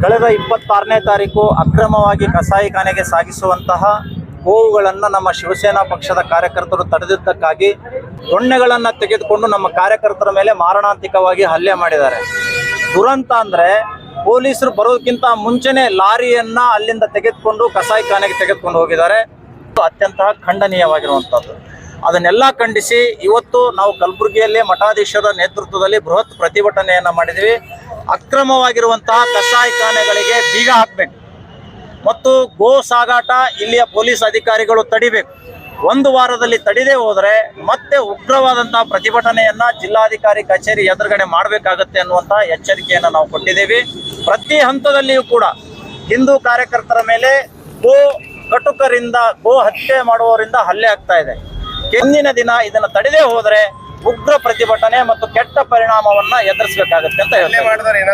ಕಳೆದ 26ನೇ ತಾರೀಕು ಅಕ್ರಮವಾಗಿ ಕಸಾಯಿಖಾನೆಗೆ ಸಾಗಿಸುವಂತಹ ಗೋವುಗಳನ್ನು ನಮ್ಮ ಶಿವಸೇನಾ ಪಕ್ಷದ ಕಾರ್ಯಕರ್ತರು ತಡೆದಿದ್ದಕ್ಕಾಗಿ ದೊಣ್ಣೆಗಳನ್ನು ತೆಗೆದುಕೊಂಡು ನಮ್ಮ ಕಾರ್ಯಕರ್ತರ ಮೇಲೆ ಮಾರಣಾಂತಿಕವಾಗಿ ಹಲ್ಲೆ ಮಾಡಿದ್ದಾರೆ. ದುರಂತ ಅಂದರೆ ಪೊಲೀಸರು ಬರೋದಕ್ಕಿಂತ ಮುಂಚೆನೇ ಲಾರಿಯನ್ನ ಅಲ್ಲಿಂದ ತೆಗೆದುಕೊಂಡು ಕಸಾಯಿಖಾನೆಗೆ ತೆಗೆದುಕೊಂಡು ಹೋಗಿದ್ದಾರೆ. ಅತ್ಯಂತ ಖಂಡನೀಯವಾಗಿರುವಂಥದ್ದು. ಅದನ್ನೆಲ್ಲ ಖಂಡಿಸಿ ಇವತ್ತು ನಾವು ಕಲಬುರಗಿಯಲ್ಲೇ ಮಠಾಧೀಶರ ನೇತೃತ್ವದಲ್ಲಿ ಬೃಹತ್ ಪ್ರತಿಭಟನೆಯನ್ನು ಮಾಡಿದ್ದೀವಿ. ಅಕ್ರಮವಾಗಿರುವಂತಹ ಕಸಾಯಿಖಾನೆಗಳಿಗೆ ಬೀಗ ಹಾಕಬೇಕು ಮತ್ತು ಗೋ ಸಾಗಾಟ ಇಲ್ಲಿಯ ಪೊಲೀಸ್ ಅಧಿಕಾರಿಗಳು ತಡಿಬೇಕು. ಒಂದು ವಾರದಲ್ಲಿ ತಡಿದೇ ಹೋದರೆ ಮತ್ತೆ ಉಗ್ರವಾದಂತಹ ಪ್ರತಿಭಟನೆಯನ್ನ ಜಿಲ್ಲಾಧಿಕಾರಿ ಕಚೇರಿ ಎದುರುಗಡೆ ಮಾಡಬೇಕಾಗತ್ತೆ ಅನ್ನುವಂತಹ ಎಚ್ಚರಿಕೆಯನ್ನು ನಾವು ಕೊಟ್ಟಿದ್ದೇವೆ. ಪ್ರತಿ ಹಂತದಲ್ಲಿಯೂ ಕೂಡ ಹಿಂದೂ ಕಾರ್ಯಕರ್ತರ ಮೇಲೆ ಕಟುಕರಿಂದ ಗೋ ಹತ್ಯೆ ಮಾಡುವವರಿಂದ ಹಲ್ಲೆ ಆಗ್ತಾ ಇದೆ. ಮುಂದಿನ ದಿನ ಇದನ್ನು ತಡೆದೇ ಹೋದರೆ ಉಗ್ರ ಪ್ರತಿಭಟನೆ ಮತ್ತು ಕೆಟ್ಟ ಪರಿಣಾಮವನ್ನ ಎದುರಿಸಬೇಕಾಗುತ್ತೆ ಅಂತ ಹೇಳ್ತಾರೆ.